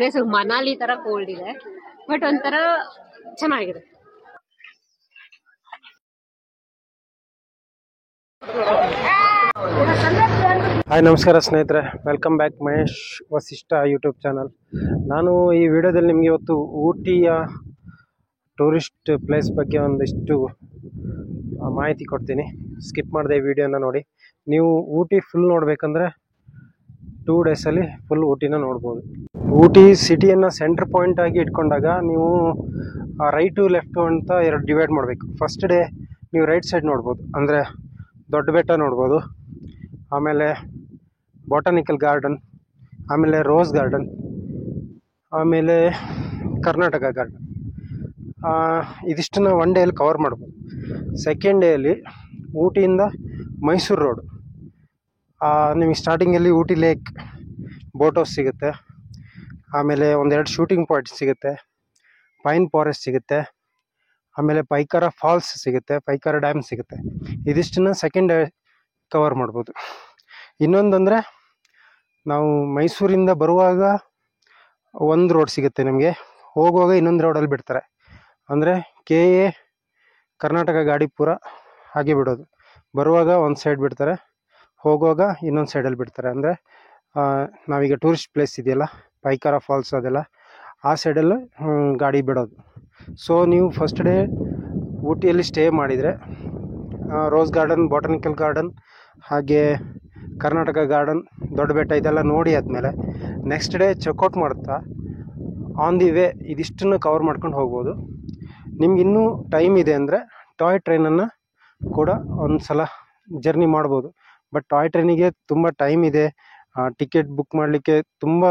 ಇದೆ, ಸ್ವಲ್ಪ ಮನಾಲಿ ತರ ಕೋಲ್ಡ್ ಇದೆ, ಬಟ್ ಒಂಥರ ಚೆನ್ನಾಗಿದೆ. ಹಾಯ್ ನಮಸ್ಕಾರ ಸ್ನೇಹಿತರೆ, welcome back Mahesh Vasishtha YouTube channel. ನಾನು ಈ ವಿಡಿಯೋದಲ್ಲಿ ನಿಮಗೆ ಇವತ್ತು ಊಟಿಯ ಟೂರಿಸ್ಟ್ ಪ್ಲೇಸ್ ಬಗ್ಗೆ ಒಂದಿಷ್ಟು ಮಾಹಿತಿ ಕೊಡ್ತೀನಿ. ಸ್ಕಿಪ್ ಮಾಡಿದೆ ಈ ವಿಡಿಯೋನ ನೋಡಿ. ನೀವು ಊಟಿ ಫುಲ್ ನೋಡಬೇಕಂದ್ರೆ 2 ಡೇಸಲ್ಲಿ ಫುಲ್ ಊಟಿನ ನೋಡ್ಬೋದು. ಊಟಿ ಸಿಟಿಯನ್ನು ಸೆಂಟ್ರ್ ಪಾಯಿಂಟ್ ಆಗಿ ಇಟ್ಕೊಂಡಾಗ ನೀವು ರೈಟು ಲೆಫ್ಟು ಅಂತ 2 ಡಿವೈಡ್ ಮಾಡಬೇಕು. ಫಸ್ಟ್ ಡೇ ನೀವು ರೈಟ್ ಸೈಡ್ ನೋಡ್ಬೋದು, ಅಂದರೆ ದೊಡ್ಡ ಬೆಟ್ಟ ನೋಡ್ಬೋದು, ಆಮೇಲೆ ಬಾಟನಿಕಲ್ ಗಾರ್ಡನ್, ಆಮೇಲೆ ರೋಸ್ ಗಾರ್ಡನ್, ಆಮೇಲೆ ಕರ್ನಾಟಕ ಗಾರ್ಡನ್. ಇದಿಷ್ಟನ್ನು 1 ಡೇಯಲ್ಲಿ ಕವರ್ ಮಾಡ್ಬೋದು. ಸೆಕೆಂಡ್ ಡೇಯಲ್ಲಿ ಊಟಿಯಿಂದ ಮೈಸೂರು ರೋಡು, ನಿಮಗೆ ಸ್ಟಾರ್ಟಿಂಗಲ್ಲಿ ಊಟಿ ಲೇಕ್ ಬೋಟ್ ಹೌಸ್ ಸಿಗುತ್ತೆ, ಆಮೇಲೆ 1-2 ಶೂಟಿಂಗ್ ಪಾಯಿಂಟ್ ಸಿಗುತ್ತೆ, ಪೈನ್ ಫಾರೆಸ್ಟ್ ಸಿಗುತ್ತೆ, ಆಮೇಲೆ ಪೈಕಾರ ಫಾಲ್ಸ್ ಸಿಗುತ್ತೆ, ಪೈಕಾರ ಡ್ಯಾಮ್ ಸಿಗುತ್ತೆ. ಇದಿಷ್ಟನ್ನು ಸೆಕೆಂಡ್ ಡೇ ಕವರ್ ಮಾಡ್ಬೋದು. ಇನ್ನೊಂದಂದರೆ ನಾವು ಮೈಸೂರಿಂದ ಬರುವಾಗ ಒಂದು ರೋಡ್ ಸಿಗುತ್ತೆ ನಮಗೆ, ಹೋಗುವಾಗ ಇನ್ನೊಂದು ರೋಡಲ್ಲಿ ಬಿಡ್ತಾರೆ. ಅಂದರೆ KA ಕರ್ನಾಟಕ ಗಾಡಿಪುರ ಹಾಗೆ ಬಿಡೋದು. ಬರುವಾಗ ಒಂದು ಸೈಡ್ ಬಿಡ್ತಾರೆ, ಹೋಗುವಾಗ ಇನ್ನೊಂದು ಸೈಡಲ್ಲಿ ಬಿಡ್ತಾರೆ. ಅಂದರೆ ನಾವೀಗ ಟೂರಿಸ್ಟ್ ಪ್ಲೇಸ್ ಇದೆಯಲ್ಲ, ಪೈಕಾರ ಫಾಲ್ಸ್ ಅದೆಲ್ಲ, ಆ ಸೈಡಲ್ಲಿ ಗಾಡಿ ಬಿಡೋದು. ಸೊ ನೀವು ಫಸ್ಟ್ ಡೇ ಊಟಿಯಲ್ಲಿ ಸ್ಟೇ ಮಾಡಿದರೆ ರೋಸ್ ಗಾರ್ಡನ್, ಬಾಟನಿಕಲ್ ಗಾರ್ಡನ್, ಹಾಗೆ ಕರ್ನಾಟಕ ಗಾರ್ಡನ್, ದೊಡ್ಡ ಬೆಟ್ಟ ಇದೆಲ್ಲ ನೋಡಿ ಆದಮೇಲೆ ನೆಕ್ಸ್ಟ್ ಡೇ ಚೆಕ್ಔಟ್ ಮಾಡುತ್ತಾ ಆನ್ ದಿ ವೇ ಇದಿಷ್ಟನ್ನು ಕವರ್ ಮಾಡ್ಕೊಂಡು ಹೋಗ್ಬೋದು. ನಿಮ್ಗೆ ಇನ್ನೂ ಟೈಮ್ ಇದೆ ಅಂದರೆ ಟಾಯ್ ಟ್ರೈನನ್ನು ಕೂಡ ಒಂದು ಸಲ ಜರ್ನಿ ಮಾಡ್ಬೋದು. ಬಟ್ ಟಾಯ್ ಟ್ರೈನಿಗೆ ತುಂಬ ಟೈಮ್ ಇದೆ. ಟಿಕೆಟ್ ಬುಕ್ ಮಾಡಲಿಕ್ಕೆ ತುಂಬ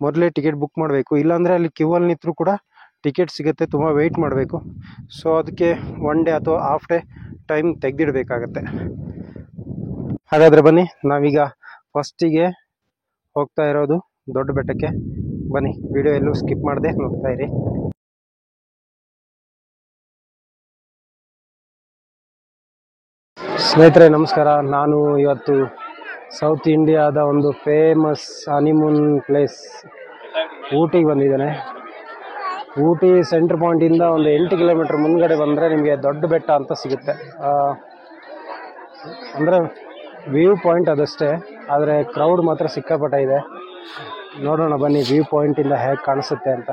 ಮೊದಲೇ ಟಿಕೆಟ್ ಬುಕ್ ಮಾಡಬೇಕು, ಇಲ್ಲಾಂದರೆ ಅಲ್ಲಿ ಕ್ಯೂವಲ್ಲಿ ನಿಂತರೂ ಕೂಡ ಟಿಕೆಟ್ ಸಿಗುತ್ತೆ, ತುಂಬ ವೆಯ್ಟ್ ಮಾಡಬೇಕು. ಸೊ ಅದಕ್ಕೆ 1 ಡೇ ಅಥವಾ ಹಾಫ್ ಡೇ ಟೈಮ್ ತೆಗೆದಿಡಬೇಕಾಗತ್ತೆ. ಹಾಗಾದರೆ ಬನ್ನಿ, ನಾವೀಗ ಫಸ್ಟಿಗೆ ಹೋಗ್ತಾ ಇರೋದು ದೊಡ್ಡ ಬೆಟ್ಟಕ್ಕೆ. ಬನ್ನಿ, ವಿಡಿಯೋ ಎಲ್ಲೂ ಸ್ಕಿಪ್ ಮಾಡದೆ ನೋಡ್ತಾ ಇರಿ. ಸ್ನೇಹಿತರೆ ನಮಸ್ಕಾರ. ನಾನು ಇವತ್ತು ಸೌತ್ ಇಂಡಿಯಾದ ಒಂದು ಫೇಮಸ್ ಹನಿಮೂನ್ ಪ್ಲೇಸ್ ಊಟಿಗೆ ಬಂದಿದ್ದೇನೆ. ಊಟಿ ಸೆಂಟ್ರ್ ಪಾಯಿಂಟಿಂದ ಒಂದು 8 ಕಿಲೋಮೀಟ್ರ್ ಮುಂದ್ಗಡೆ ಬಂದರೆ ನಿಮಗೆ ದೊಡ್ಡ ಬೆಟ್ಟ ಅಂತ ಸಿಗುತ್ತೆ. ಅಂದರೆ ವ್ಯೂ ಪಾಯಿಂಟ್ ಅದಷ್ಟೇ, ಆದರೆ ಕ್ರೌಡ್ ಮಾತ್ರ ಸಿಕ್ಕಾಪಟ್ಟೆ ಇದೆ. ನೋಡೋಣ ಬನ್ನಿ ವ್ಯೂ ಪಾಯಿಂಟಿಂದ ಹೇಗೆ ಕಾಣಿಸುತ್ತೆ ಅಂತ.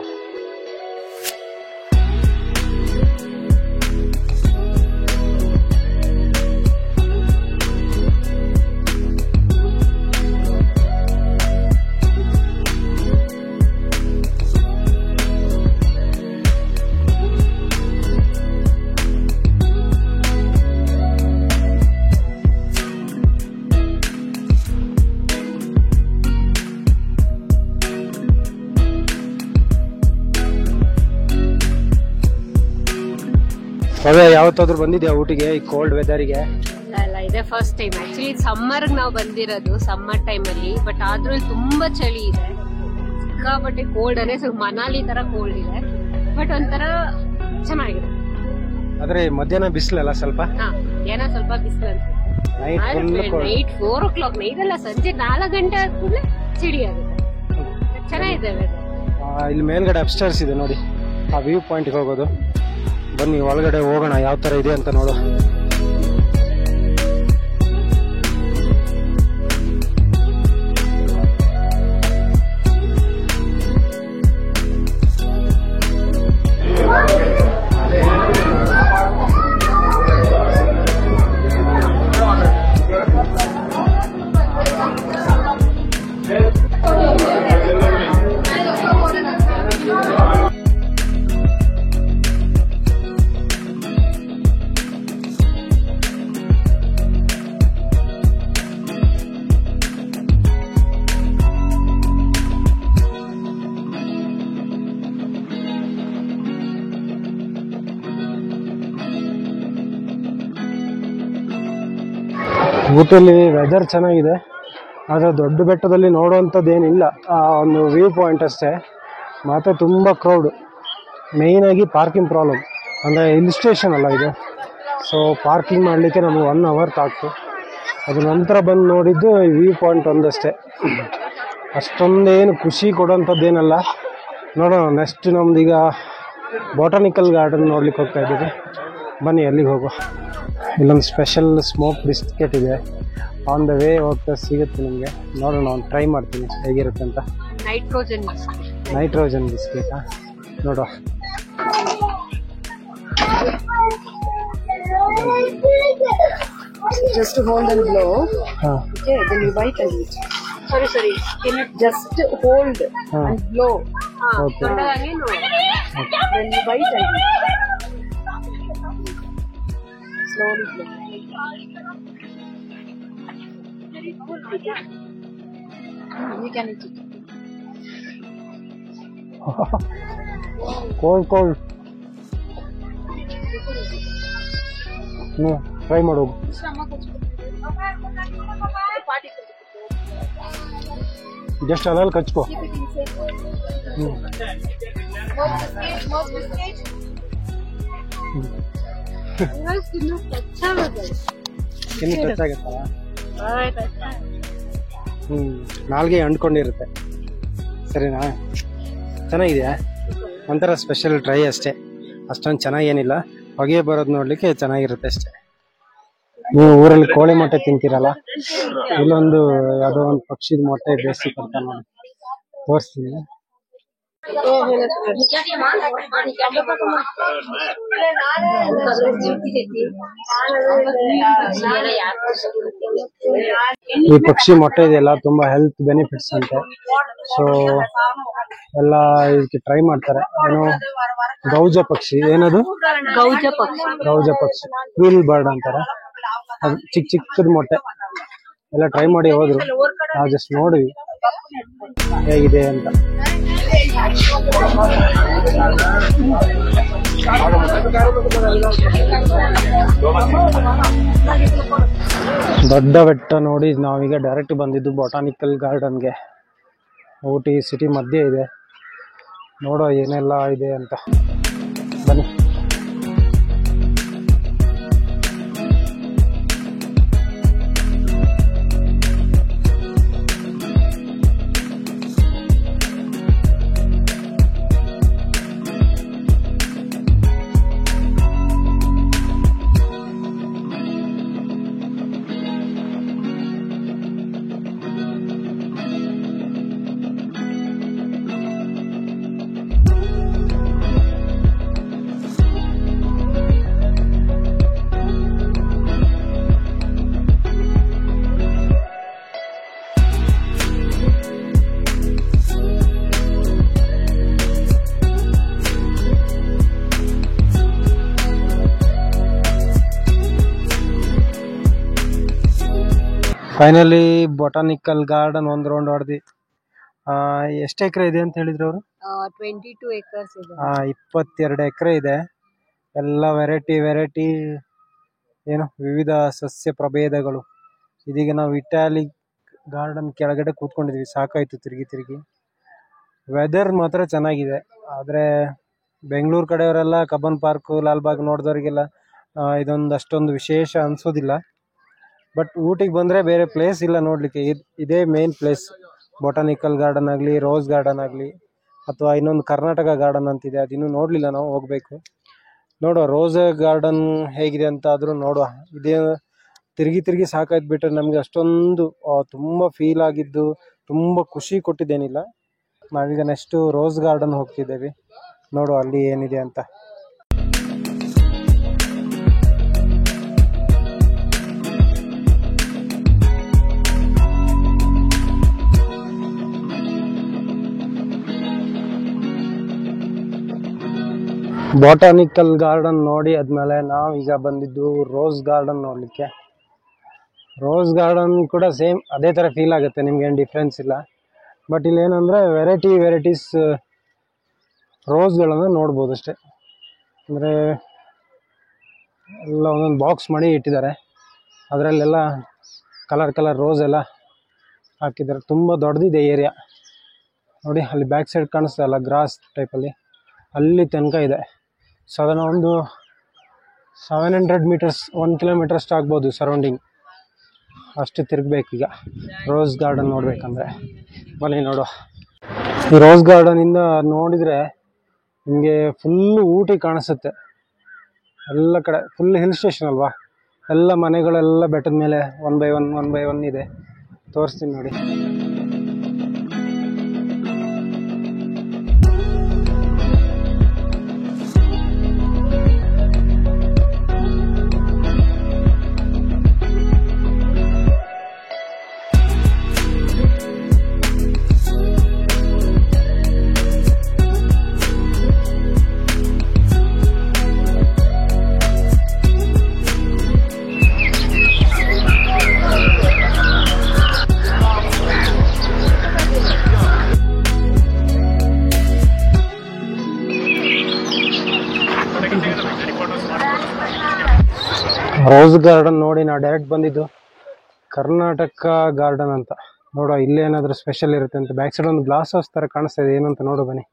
ಅದೇ ಯಾವತ್ತಾದ್ರೂ ಬಂದಿದ್ಯಾ ಊಟಿಗೆ ಈ ಕೋಲ್ಡ್ ವೆದರಿಗೆ? ಅಲ್ಲ, ಇದೆ ಫಸ್ಟ್ ಟೈಮ್. ಆಕ್ಚುಲಿ ಸಮ್ಮರ್ಗೆ ನಾವು ಬಂದಿರೋದು, ಸಮ್ಮರ್ ಟೈಮಲ್ಲಿ. ಬಟ್ ಆದ್ರೂ ಇಲ್ಲಿ ತುಂಬಾ ಚಳಿ ಇದೆ, ಸಿಕ್ಕಾಪಟ್ಟೆ ಕೋಲ್ಡ್ ಅನೇ, ಸ್ವಲ್ಪ ಮನಾಲಿ ತರ ಕೋಲ್ಡ್ ಇದೆ, ಬಟ್ ಒಂಥರ ಚೆನ್ನಾಗಿದೆ. ಆದ್ರೆ ಮಧ್ಯಾಹ್ನ ಬಿಸಿಲಲ್ಲ ಸ್ವಲ್ಪ, ಏನೋ ಸ್ವಲ್ಪ ಬಿಸಿಲು ಅನ್ಸುತ್ತೆ. ನೈಟ್ 4 o'clock, ನೈಟಲ್ಲ ಸಂಜೆ 4 ಗಂಟೆ ಆದ್ಮೇಲೆ ಚಳಿ ಆಗುತ್ತೆ. ಚೆನ್ನಾಗಿದೆ. ಇಲ್ಲಿ ಮೇಲ್ಗಡೆ ಅಪ್ಸ್ಟೈರ್ಸ್ ಇದೆ ನೋಡಿ, ಆ ವ್ಯೂ ಪಾಯಿಂಟ್ಗೆ ಹೋಗೋದು. ಬನ್ನಿ ಒಳಗಡೆ ಹೋಗೋಣ, ಯಾವ ಥರ ಇದೆ ಅಂತ ನೋಡು. ಊಟಿಯಲ್ಲಿ ವೆದರ್ ಚೆನ್ನಾಗಿದೆ, ಆದರೆ ದೊಡ್ಡ ಬೆಟ್ಟದಲ್ಲಿ ನೋಡುವಂಥದ್ದೇನಿಲ್ಲ, ಒಂದು ವ್ಯೂ ಪಾಯಿಂಟ್ ಅಷ್ಟೇ. ಮತ್ತು ತುಂಬ ಕ್ರೌಡ್, ಮೇಯ್ನಾಗಿ ಪಾರ್ಕಿಂಗ್ ಪ್ರಾಬ್ಲಮ್. ಅಂದರೆ ಹಿಲ್ ಸ್ಟೇಷನ್ ಅಲ್ಲ ಇದು, ಸೊ ಪಾರ್ಕಿಂಗ್ ಮಾಡಲಿಕ್ಕೆ ನಮಗೆ 1 hour ತಾಗ್ತು. ಅದು ನಂತರ ಬಂದು ನೋಡಿದ್ದು ವ್ಯೂ ಪಾಯಿಂಟ್ ಒಂದಷ್ಟೇ. ಅಷ್ಟೊಂದೇನು ಖುಷಿ ಕೊಡೋಂಥದ್ದೇನಲ್ಲ. ನೋಡೋಣ ನೆಕ್ಸ್ಟ್ ನಮ್ದೀಗ ಬಾಟನಿಕಲ್ ಗಾರ್ಡನ್ ನೋಡ್ಲಿಕ್ಕೆ ಹೋಗ್ತಾ ಇದ್ದೀವಿ. ಬನ್ನಿ ಅಲ್ಲಿಗೆ ಹೋಗುವ. ಇಲ್ಲೊಂದು ಸ್ಪೆಷಲ್ ಸ್ಮೋಕ್ ಬಿಸ್ಕೆಟ್ ಇದೆ, ಆನ್ ದ ವೇ ಹೋಗ್ತಾ ಸಿಗುತ್ತೆ ನಿಮಗೆ. ನೋಡೋಣ, ಒಂದು ಟ್ರೈ ಮಾಡ್ತೀನಿ ಹೇಗಿರುತ್ತೆ ಅಂತ. ನೈಟ್ರೋಜನ್ ಬಿಸ್ಕೆಟಾ ನೋಡುವ. Just hold and blow. Okay, then you bite and eat. Sorry. Can you just hold and blow? Okay. Then you bite and eat. Slowly blow. You can eat it. Cold try ಮಾಡೋದು. Just ಅದ್ರಲ್ಲಿ ಕಚ್ಕೋ. ಇನ್ನು touch ಆಗತ್ತಲ್ಲ. ನಾಲ್ಗೆ ಅಂಡ್ಕೊಂಡಿರುತ್ತೆ. ಸರಿನಾ? ಚೆನ್ನಾಗಿದೆಯಾ? ಒಂಥರ special try ಅಷ್ಟೇ, ಅಷ್ಟೊಂದು ಚೆನ್ನಾಗೇನಿಲ್ಲ. ಹೊಗೆ ಬರೋದು ನೋಡ್ಲಿಕ್ಕೆ ಚೆನ್ನಾಗಿರುತ್ತೆ ಅಷ್ಟೇ. ನೀವು ಊರಲ್ಲಿ ಕೋಳಿ ಮೊಟ್ಟೆ ತಿಂತೀರಲ್ಲ, ಇಲ್ಲೊಂದು ಯಾವುದೋ ಒಂದು ಪಕ್ಷಿದ ಮೊಟ್ಟೆ ಬೇಯಿಸಿ ಕೊಡ್ತಾರೆ ನೋಡಿ, ತೋರಿಸ್ತೀನಿ. ಈ ಪಕ್ಷಿ ಮೊಟ್ಟೆ ಇದೆಯಲ್ಲ, ತುಂಬಾ ಹೆಲ್ತ್ ಬೆನಿಫಿಟ್ಸ್ ಅಂತೆ. ಸೊ ಎಲ್ಲ ಇದಕ್ಕೆ ಟ್ರೈ ಮಾಡ್ತಾರೆ. ಏನು ಗೌಜ ಪಕ್ಷಿ, ಏನದು ಗೌಜ ಪಕ್ಷಿ, ಕ್ವೀಲ್ ಬರ್ಡ್ ಅಂತಾರೆ. ಅದು ಚಿಕ್ಕದ ಮೊಟ್ಟೆ ಎಲ್ಲ ಟ್ರೈ ಮಾಡಿ ಹೋದ್ರು. ನಾವು ಜಸ್ಟ್ ನೋಡಿದ್ವಿ ಹೇಗಿದೆ ಅಂತ. ದೊಡ್ಡ ಬೆಟ್ಟ ನೋಡಿ ನಾವೀಗ ಡೈರೆಕ್ಟ್ ಬಂದಿದ್ದು ಬಾಟಾನಿಕಲ್ ಗಾರ್ಡನ್ಗೆ. ಊಟಿ ಸಿಟಿ ಮಧ್ಯೆ ಇದೆ. ನೋಡೋ ಏನೆಲ್ಲ ಇದೆ ಅಂತ, ಬನ್ನಿ. ಫೈನಲಿ ಬಾಟಾನಿಕಲ್ ಗಾರ್ಡನ್ ಒಂದು ರೌಂಡ್ ಹೊಡೆದಿ. ಎಷ್ಟು ಎಕರೆ ಇದೆ ಅಂತ ಹೇಳಿದ್ರು ಅವರು? 22 acres ಇದೆ. 22 ಎಕರೆ ಇದೆ. ಎಲ್ಲ ವೆರೈಟಿ ಏನು ವಿವಿಧ ಸಸ್ಯ ಪ್ರಭೇದಗಳು. ಇದೀಗ ನಾವು ಇಟಾಲಿ ಗಾರ್ಡನ್ ಕೆಳಗಡೆ ಕೂತ್ಕೊಂಡಿದ್ವಿ, ಸಾಕಾಯ್ತು ತಿರುಗಿ. ವೆದರ್ ಮಾತ್ರ ಚೆನ್ನಾಗಿದೆ. ಆದರೆ ಬೆಂಗಳೂರು ಕಡೆಯವರೆಲ್ಲ ಕಬ್ಬನ್ ಪಾರ್ಕ್, ಲಾಲ್ಬಾಗ್ ನೋಡಿದವರಿಗೆಲ್ಲ ಇದೊಂದು ಅಷ್ಟೊಂದು ವಿಶೇಷ ಅನ್ಸೋದಿಲ್ಲ. ಬಟ್ ಊಟಿಗೆ ಬಂದರೆ ಬೇರೆ ಪ್ಲೇಸ್ ಇಲ್ಲ ನೋಡಲಿಕ್ಕೆ. ಇದೇ ಮೇನ್ ಪ್ಲೇಸ್. ಬಾಟಾನಿಕಲ್ ಗಾರ್ಡನ್ ಆಗಲಿ, ರೋಸ್ ಗಾರ್ಡನ್ ಆಗಲಿ, ಅಥವಾ ಇನ್ನೊಂದು ಕರ್ನಾಟಕ ಗಾರ್ಡನ್ ಅಂತಿದೆ, ಅದಿನ್ನೂ ನೋಡಲಿಲ್ಲ ನಾವು, ಹೋಗಬೇಕು. ನೋಡುವ ರೋಸ್ ಗಾರ್ಡನ್ ಹೇಗಿದೆ ಅಂತ ಆದರೂ ನೋಡುವ. ಇದೇ ತಿರುಗಿ ಸಾಕಾಯ್ತು ಬಿಟ್ಟರೆ ನಮಗೆ ಅಷ್ಟೊಂದು ತುಂಬ ಫೀಲ್ ಆಗಿದ್ದು, ತುಂಬ ಖುಷಿ ಕೊಟ್ಟಿದ್ದೇನಿಲ್ಲ. ನಾವೀಗ ನೆಕ್ಸ್ಟು ರೋಸ್ ಗಾರ್ಡನ್ ಹೋಗ್ತಿದ್ದೇವೆ. ನೋಡುವ ಅಲ್ಲಿ ಏನಿದೆ ಅಂತ. ಬಾಟಾನಿಕಲ್ ಗಾರ್ಡನ್ ನೋಡಿ ಆದ್ಮೇಲೆ ನಾವೀಗ ಬಂದಿದ್ದು ರೋಸ್ ಗಾರ್ಡನ್ ನೋಡಲಿಕ್ಕೆ. ರೋಸ್ ಗಾರ್ಡನ್ ಕೂಡ ಸೇಮ್ ಅದೇ ಥರ ಫೀಲ್ ಆಗುತ್ತೆ, ನಿಮ್ಗೇನು ಡಿಫ್ರೆನ್ಸ್ ಇಲ್ಲ. ಬಟ್ ಇಲ್ಲೇನಂದರೆ ವೆರೈಟೀಸ್ ರೋಸ್ಗಳನ್ನು ನೋಡ್ಬೋದು ಅಷ್ಟೇ. ಅಂದರೆ ಎಲ್ಲ ಒಂದೊಂದು ಬಾಕ್ಸ್ ಮಾಡಿ ಇಟ್ಟಿದ್ದಾರೆ, ಅದರಲ್ಲೆಲ್ಲ ಕಲರ್ ರೋಸ್ ಎಲ್ಲ ಹಾಕಿದ್ದಾರೆ. ತುಂಬ ದೊಡ್ಡದಿದೆ ಏರಿಯಾ ನೋಡಿ. ಅಲ್ಲಿ ಬ್ಯಾಕ್ ಸೈಡ್ ಕಾಣಿಸ್ತಲ್ಲ, ಗ್ರಾಸ್ ಟೈಪಲ್ಲಿ, ಅಲ್ಲಿ ತನಕ ಇದೆ. ಸಾಧಾರಣ ಒಂದು 700 ಮೀಟರ್ಸ್, 1 ಕಿಲೋಮೀಟರ್ ಅಷ್ಟು ಆಗ್ಬೋದು ಸರೌಂಡಿಂಗ್. ಅಷ್ಟು ತಿರುಗಬೇಕೀಗ ರೋಸ್ ಗಾರ್ಡನ್ ನೋಡಬೇಕಂದ್ರೆ. ಬನ್ನಿ ನೋಡುವ. ಈ ರೋಸ್ ಗಾರ್ಡನಿಂದ ನೋಡಿದರೆ ನಿಮಗೆ ಫುಲ್ಲು ಊಟಿ ಕಾಣಿಸುತ್ತೆ. ಎಲ್ಲ ಕಡೆ ಫುಲ್ ಹಿಲ್ ಸ್ಟೇಷನ್ ಅಲ್ವಾ, ಎಲ್ಲ ಮನೆಗಳೆಲ್ಲ ಬೆಟ್ಟದ ಮೇಲೆ ಒನ್ ಬೈ ಒನ್ ಇದೆ. ತೋರಿಸ್ತೀನಿ ನೋಡಿ. ರೋಸ್ ಗಾರ್ಡನ್ ನೋಡಿ ನಾವು ಡೈರೆಕ್ಟ್ ಬಂದಿದ್ದು ಕರ್ನಾಟಕ ಗಾರ್ಡನ್ ಅಂತ. ನೋಡುವ ಇಲ್ಲೇ ಏನಾದರೂ ಸ್ಪೆಷಲ್ ಇರುತ್ತೆ ಅಂತ. ಬ್ಯಾಕ್ ಸೈಡ್ ಒಂದು ಗ್ಲಾಸ್ ಹೌಸ್ ಥರ ಕಾಣಿಸ್ತಾ ಇದೆ, ಏನಂತ ನೋಡು ಬನ್ನಿ.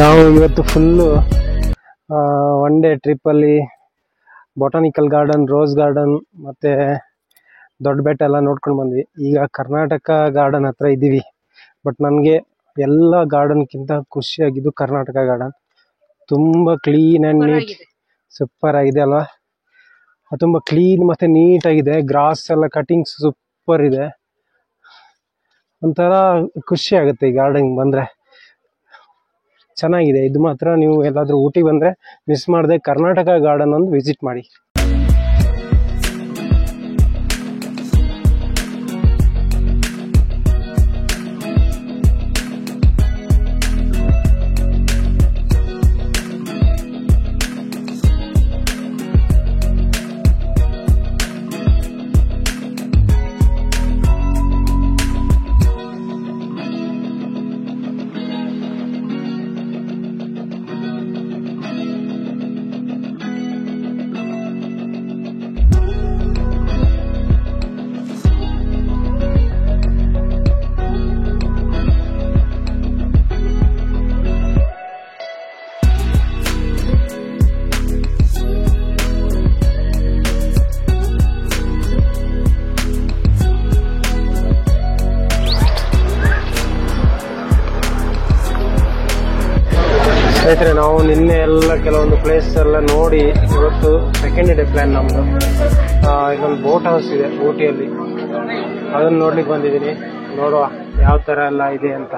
ನಾವು ಇವತ್ತು ಫುಲ್ಲು ಒನ್ ಡೇ ಟ್ರಿಪ್ಪಲ್ಲಿ ಬೊಟಾನಿಕಲ್ ಗಾರ್ಡನ್, ರೋಸ್ ಗಾರ್ಡನ್ ಮತ್ತು ದೊಡ್ಡ ಬೆಟ್ಟ ಎಲ್ಲ ನೋಡ್ಕೊಂಡು ಬಂದ್ವಿ. ಈಗ ಕರ್ನಾಟಕ ಗಾರ್ಡನ್ ಹತ್ರ ಇದ್ದೀವಿ. ಬಟ್ ನನಗೆ ಎಲ್ಲ ಗಾರ್ಡನ್ಗಿಂತ ಖುಷಿಯಾಗಿದ್ದು ಕರ್ನಾಟಕ ಗಾರ್ಡನ್. ತುಂಬ ಕ್ಲೀನ್ ಆ್ಯಂಡ್ ನೀಟ್, ಸೂಪರ್ ಆಗಿದೆ ಅಲ್ವಾ. ತುಂಬ ಕ್ಲೀನ್ ಮತ್ತು ನೀಟಾಗಿದೆ. ಗ್ರಾಸ್ ಎಲ್ಲ ಕಟಿಂಗ್ಸ್ ಸೂಪರ್ ಇದೆ. ಒಂಥರ ಖುಷಿ ಆಗುತ್ತೆ ಈ ಗಾರ್ಡನ್ ಬಂದರೆ. ಚೆನ್ನಾಗಿದೆ ಇದು ಮಾತ್ರ. ನೀವು ಎಲ್ಲಾದರೂ ಊಟಿ ಬಂದರೆ ಮಿಸ್ ಮಾಡದೆ ಕರ್ನಾಟಕ ಗಾರ್ಡನ್ ಒಂದು ವಿಸಿಟ್ ಮಾಡಿ. ಸ್ನೇಹಿತರೆ, ನಾವು ನಿನ್ನೆ ಎಲ್ಲ ಕೆಲವೊಂದು ಪ್ಲೇಸ್ ಎಲ್ಲ ನೋಡಿ ಇವತ್ತು ಸೆಕೆಂಡ್ ಡೇ ಪ್ಲ್ಯಾನ್ ನಮ್ಮದು. ಇಲ್ಲೊಂದು ಬೋಟ್ ಹೌಸ್ ಇದೆ ಊಟಿಯಲ್ಲಿ, ಅದನ್ನು ನೋಡ್ಲಿಕ್ಕೆ ಬಂದಿದ್ದೀನಿ. ನೋಡುವ ಯಾವ ಥರ ಎಲ್ಲ ಇದೆ ಅಂತ.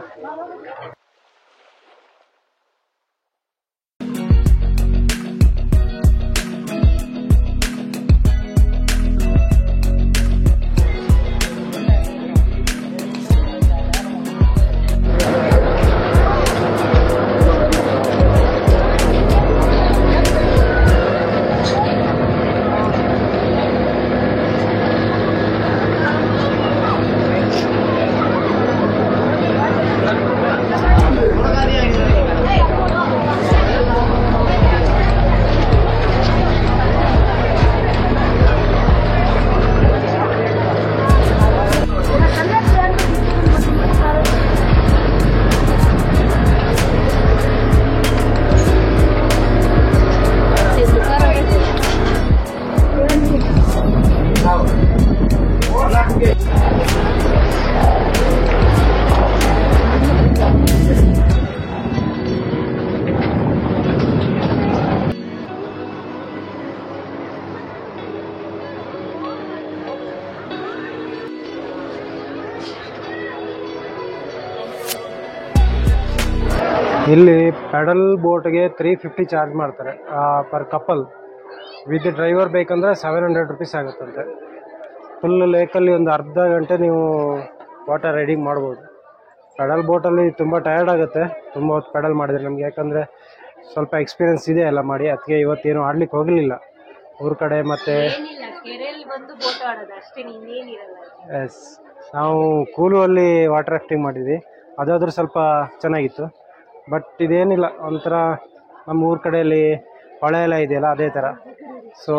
ಇಲ್ಲಿ ಪೆಡಲ್ ಬೋಟ್ಗೆ 350 ಚಾರ್ಜ್ ಮಾಡ್ತಾರೆ ಪರ್ ಕಪಲ್. ವಿತ್ ಡ್ರೈವರ್ ಬೇಕಂದ್ರೆ 700 ರುಪೀಸ್ ಆಗುತ್ತಂತೆ. ಫುಲ್ ಲೇಕಲ್ಲಿ ಒಂದು ಅರ್ಧ ಗಂಟೆ ನೀವು ವಾಟರ್ ರೈಡಿಂಗ್ ಮಾಡ್ಬೋದು. ಪೆಡಲ್ ಬೋಟಲ್ಲಿ ತುಂಬ ಟಯರ್ಡ್ ಆಗುತ್ತೆ, ತುಂಬ ಹೊತ್ತು ಪೆಡಲ್ ಮಾಡಿದ್ರೆ ನಮಗೆ, ಯಾಕಂದರೆ ಸ್ವಲ್ಪ ಎಕ್ಸ್ಪೀರಿಯನ್ಸ್ ಇದೆ ಎಲ್ಲ ಮಾಡಿ. ಅದಕ್ಕೆ ಇವತ್ತೇನು ಆಡ್ಲಿಕ್ಕೆ ಹೋಗಲಿಲ್ಲ ಊರ ಕಡೆ. ಮತ್ತು ಎಸ್, ನಾವು ಕೂಲು ಅಲ್ಲಿ ವಾಟರ್ ರಾಫ್ಟಿಂಗ್ ಮಾಡಿದ್ವಿ, ಅದಾದರೂ ಸ್ವಲ್ಪ ಚೆನ್ನಾಗಿತ್ತು. ಬಟ್ ಇದೇನಿಲ್ಲ, ಒಂಥರ ನಮ್ಮ ಊರ ಕಡೆಯಲ್ಲಿ ಹೊಳೆ ಎಲ್ಲ ಇದೆಯಲ್ಲ ಅದೇ ಥರ. ಸೊ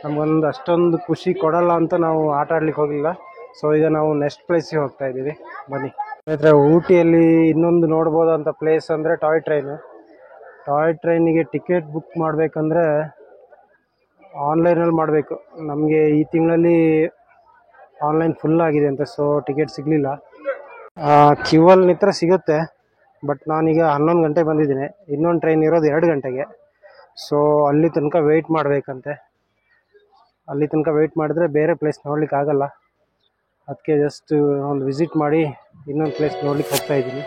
ನಮಗೊಂದು ಅಷ್ಟೊಂದು ಖುಷಿ ಕೊಡಲ್ಲ ಅಂತ ನಾವು ಆಟ ಆಡ್ಲಿಕ್ಕೆ ಹೋಗಲಿಲ್ಲ. ಸೊ ಈಗ ನಾವು ನೆಕ್ಸ್ಟ್ ಪ್ಲೇಸಿಗೆ ಹೋಗ್ತಾ ಇದ್ದೀವಿ, ಬನ್ನಿ. ಸ್ನೇಹಿತರೆ, ಊಟಿಯಲ್ಲಿ ಇನ್ನೊಂದು ನೋಡ್ಬೋದಂಥ ಪ್ಲೇಸ್ ಅಂದರೆ ಟಾಯ್ ಟ್ರೈನು. ಟಾಯ್ ಟ್ರೈನಿಗೆ ಟಿಕೆಟ್ ಬುಕ್ ಮಾಡಬೇಕಂದ್ರೆ ಆನ್ಲೈನಲ್ಲಿ ಮಾಡಬೇಕು. ನಮಗೆ ಈ ತಿಂಗಳಲ್ಲಿ ಆನ್ಲೈನ್ ಫುಲ್ ಆಗಿದೆ ಅಂತ, ಸೊ ಟಿಕೆಟ್ ಸಿಗಲಿಲ್ಲ. ಕ್ಯೂವಲ್ಲಿ ನಿಂತರೆ ಸಿಗುತ್ತೆ, ಬಟ್ ನಾನೀಗ 11 ಗಂಟೆಗೆ ಬಂದಿದ್ದೀನಿ. ಇನ್ನೊಂದು ಟ್ರೈನ್ ಇರೋದು 2 ಗಂಟೆಗೆ. ಸೊ ಅಲ್ಲಿ ತನಕ ವೆಯ್ಟ್ ಮಾಡಬೇಕಂತೆ. ಅಲ್ಲಿ ತನಕ ವೆಯ್ಟ್ ಮಾಡಿದ್ರೆ ಬೇರೆ ಪ್ಲೇಸ್ ನೋಡ್ಲಿಕ್ಕೆ ಆಗಲ್ಲ. ಅದಕ್ಕೆ ಜಸ್ಟ್ ಒಂದು ವಿಸಿಟ್ ಮಾಡಿ ಇನ್ನೊಂದು ಪ್ಲೇಸ್ ನೋಡ್ಲಿಕ್ಕೆ ಹೋಗ್ತಾ ಇದ್ದೀನಿ.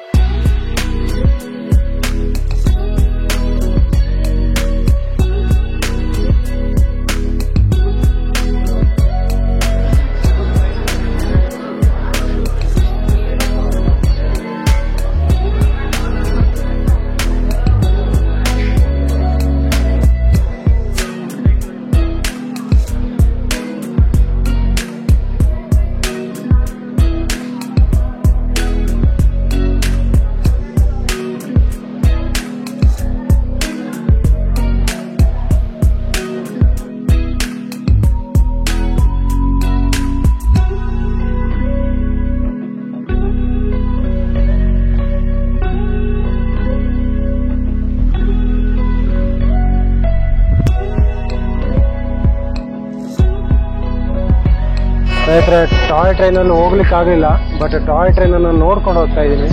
ಸ್ನೇಹಿತರೆ, ಟಾಯ್ ಟ್ರೈನಲ್ಲಿ ಹೋಗ್ಲಿಕ್ಕೆ ಆಗಲಿಲ್ಲ, ಬಟ್ ಟಾಯ್ ಟ್ರೈನನ್ನು ನೋಡ್ಕೊಂಡು ಹೋಗ್ತಾ ಇದ್ದೀನಿ.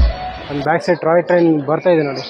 ಒಂದು ಬ್ಯಾಕ್ ಸೈಡ್ ಟಾಯ್ ಟ್ರೈನ್ ಬರ್ತಾ ಇದೆ ನೋಡಿ.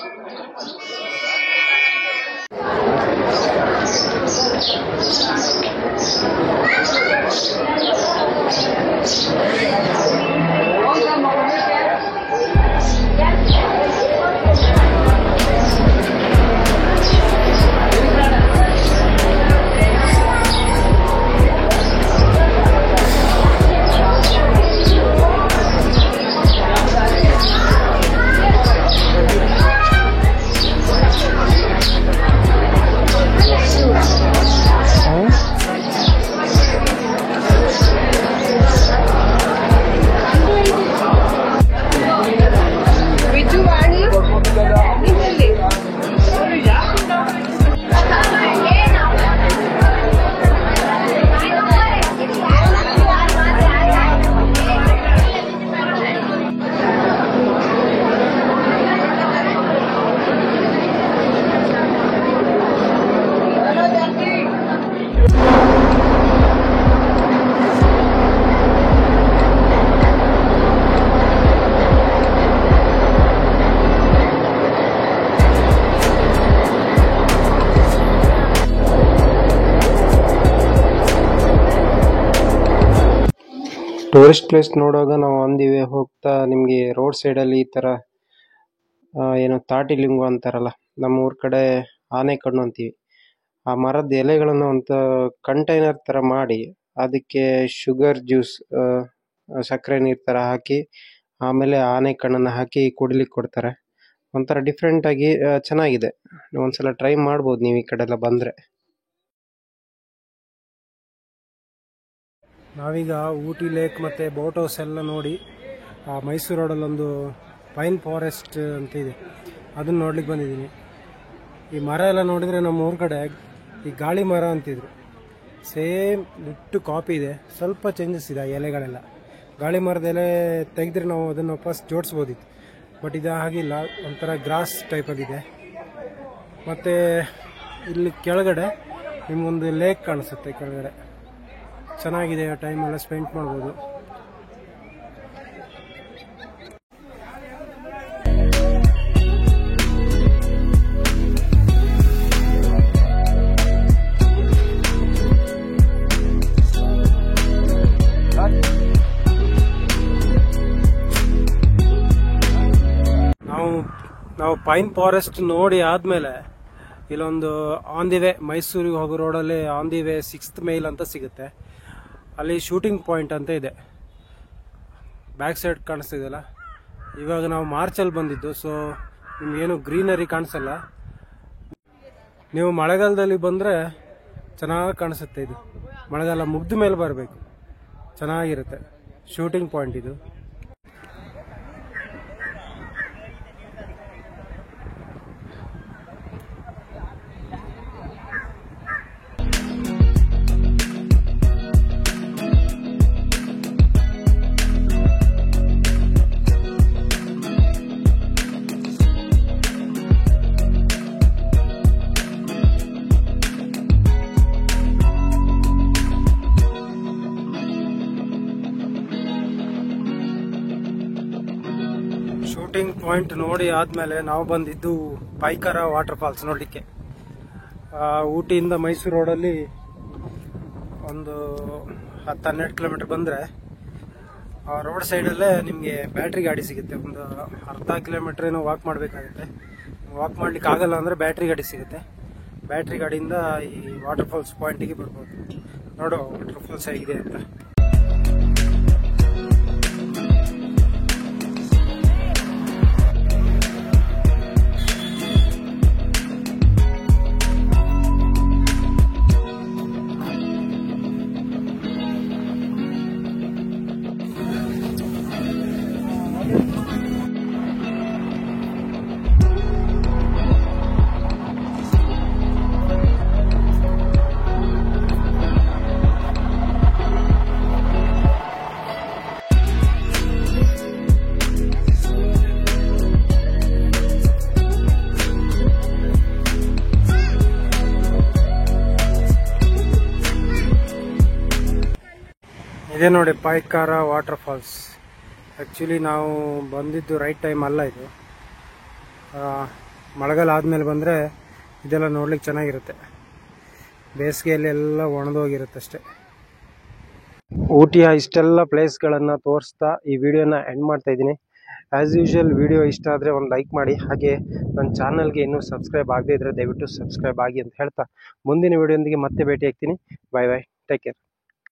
ಟೂರಿಸ್ಟ್ ಪ್ಲೇಸ್ ನೋಡುವಾಗ ನಾವು ಅಂದಿವೆ ಹೋಗ್ತಾ ನಿಮಗೆ ರೋಡ್ ಸೈಡಲ್ಲಿ ಈ ಥರ ಏನೋ ತಾಟಿಲಿಂಗು ಅಂತಾರಲ್ಲ, ನಮ್ಮ ಊರ ಕಡೆ ಆನೆ ಕಣ್ಣು ಅಂತೀವಿ. ಆ ಮರದ ಎಲೆಗಳನ್ನು ಒಂದು ಕಂಟೈನರ್ ಥರ ಮಾಡಿ ಅದಕ್ಕೆ ಶುಗರ್ ಜ್ಯೂಸ್, ಸಕ್ಕರೆ ನೀರು ಥರ ಹಾಕಿ ಆಮೇಲೆ ಆನೆ ಕಣ್ಣನ್ನು ಹಾಕಿ ಕುಡಿಲಿಕ್ಕೆ ಕೊಡ್ತಾರೆ. ಒಂಥರ ಡಿಫ್ರೆಂಟಾಗಿ ಚೆನ್ನಾಗಿದೆ. ಒಂದ್ಸಲ ಟ್ರೈ ಮಾಡ್ಬೋದು ನೀವು ಈ ಕಡೆ ಎಲ್ಲ ಬಂದರೆ. ನಾವೀಗ ಊಟಿ ಲೇಕ್ ಮತ್ತು ಬೋಟ್ ಹೌಸ್ ಎಲ್ಲ ನೋಡಿ ಮೈಸೂರು ರೋಡಲ್ಲೊಂದು ಪೈನ್ ಫಾರೆಸ್ಟ್ ಅಂತ ಇದೆ, ಅದನ್ನು ನೋಡ್ಲಿಕ್ಕೆ ಬಂದಿದ್ದೀನಿ. ಈ ಮರ ಎಲ್ಲ ನೋಡಿದರೆ ನಮ್ಮ ಊರ ಕಡೆ ಈ ಗಾಳಿ ಮರ ಅಂತಿದ್ರು, ಸೇಮ್ ಬಿಟ್ಟು ಕಾಪಿ ಇದೆ. ಸ್ವಲ್ಪ ಚೇಂಜಸ್ ಇದೆ ಎಲೆಗಳೆಲ್ಲ. ಗಾಳಿ ಮರದ ಎಲೆ ತೆಗೆದ್ರೆ ನಾವು ಅದನ್ನು ವಾಪಸ್ ಜೋಡಿಸ್ಬೋದಿತ್ತು, ಬಟ್ ಇದು ಹಾಗಿಲ್ಲ, ಒಂಥರ ಗ್ರಾಸ್ ಟೈಪಲ್ಲಿದೆ. ಮತ್ತು ಇಲ್ಲಿ ಕೆಳಗಡೆ ನಿಮಗೊಂದು ಲೇಕ್ ಕಾಣಿಸುತ್ತೆ ಕೆಳಗಡೆ, ಚೆನ್ನಾಗಿದೆ. ಟೈಮೆಲ್ಲ ಸ್ಪೆಂಡ್ ಮಾಡ್ಬೋದು. ನಾವು ಪೈನ್ ಫಾರೆಸ್ಟ್ ನೋಡಿ ಆದಮೇಲೆ ಇಲ್ಲೊಂದು ಆನ್ ದಿ ವೇ ಮೈಸೂರಿಗೆ ಹೋಗೋ ರೋಡಲ್ಲಿ on the way 6th mile ಅಂತ ಸಿಗುತ್ತೆ. ಅಲ್ಲಿ ಶೂಟಿಂಗ್ ಪಾಯಿಂಟ್ ಅಂತ ಇದೆ, ಬ್ಯಾಕ್ ಸೈಡ್ ಕಾಣಿಸ್ತಿದೆಯಲ್ಲ. ಇವಾಗ ನಾವು ಮಾರ್ಚಲ್ಲಿ ಬಂದಿದ್ದು, ಸೊ ನಿಮಗೇನು ಗ್ರೀನರಿ ಕಾಣಿಸಲ್ಲ. ನೀವು ಮಳೆಗಾಲದಲ್ಲಿ ಬಂದರೆ ಚೆನ್ನಾಗಿ ಕಾಣಿಸುತ್ತೆ. ಇದು ಮಳೆಗಾಲ ಮುಗ್ದ ಮೇಲೆ ಬರಬೇಕು, ಚೆನ್ನಾಗಿರುತ್ತೆ ಶೂಟಿಂಗ್ ಪಾಯಿಂಟ್ ಇದು. ಶೂಟಿಂಗ್ ಪಾಯಿಂಟ್ ನೋಡಿ ಆದಮೇಲೆ ನಾವು ಬಂದಿದ್ದು ಪೈಕಾರ ವಾಟರ್ ಫಾಲ್ಸ್ ನೋಡಲಿಕ್ಕೆ. ಊಟಿಯಿಂದ ಮೈಸೂರು ರೋಡಲ್ಲಿ ಒಂದು 10-12 ಕಿಲೋಮೀಟರ್ ಬಂದರೆ ರೋಡ್ ಸೈಡಲ್ಲೇ ನಿಮಗೆ ಬ್ಯಾಟ್ರಿ ಗಾಡಿ ಸಿಗುತ್ತೆ. ಒಂದು ಅರ್ಧ ಕಿಲೋಮೀಟ್ರ್ ಏನೋ ವಾಕ್ ಮಾಡಬೇಕಾಗುತ್ತೆ. ವಾಕ್ ಮಾಡ್ಲಿಕ್ಕೆ ಆಗಲ್ಲ ಅಂದರೆ ಬ್ಯಾಟ್ರಿ ಗಾಡಿ ಸಿಗುತ್ತೆ. ಬ್ಯಾಟ್ರಿ ಗಾಡಿಯಿಂದ ಈ ವಾಟರ್ ಫಾಲ್ಸ್ ಪಾಯಿಂಟಿಗೆ ಬರ್ಬೋದು. ನೋಡೋ ವಾಟರ್ ಫಾಲ್ಸ್ ಹೇಗಿದೆ ಅಂತ. ಇದೇ ನೋಡಿ ಪೈಕಾರ ವಾಟರ್ ಫಾಲ್ಸ್. ಆ್ಯಕ್ಚುಲಿ ನಾವು ಬಂದಿದ್ದು ರೈಟ್ ಟೈಮ್ ಅಲ್ಲ ಇದು. ಮಳೆಗಾಲ ಆದಮೇಲೆ ಬಂದರೆ ಇದೆಲ್ಲ ನೋಡ್ಲಿಕ್ಕೆ ಚೆನ್ನಾಗಿರುತ್ತೆ. ಬೇಸಿಗೆಯಲ್ಲಿ ಎಲ್ಲ ಒಣದೋಗಿರುತ್ತೆ ಅಷ್ಟೇ. ಊಟಿಯ ಇಷ್ಟೆಲ್ಲ ಪ್ಲೇಸ್ಗಳನ್ನು ತೋರಿಸ್ತಾ ಈ ವಿಡಿಯೋನ ಎಂಡ್ ಮಾಡ್ತಾ ಇದ್ದೀನಿ. ಆ್ಯಸ್ ಯೂಶುವಲ್ ವಿಡಿಯೋ ಇಷ್ಟ ಆದರೆ ಒಂದು ಲೈಕ್ ಮಾಡಿ, ಹಾಗೆ ನನ್ನ ಚಾನಲ್ಗೆ ಇನ್ನೂ ಸಬ್ಸ್ಕ್ರೈಬ್ ಆಗದೇ ಇದ್ದರೆ ದಯವಿಟ್ಟು ಸಬ್ಸ್ಕ್ರೈಬ್ ಆಗಿ ಅಂತ ಹೇಳ್ತಾ ಮುಂದಿನ ವಿಡಿಯೋದೊಂದಿಗೆ ಮತ್ತೆ ಭೇಟಿ ಆಗ್ತೀನಿ. ಬಾಯ್ ಬಾಯ್, ಟೇಕ್ ಕೇರ್.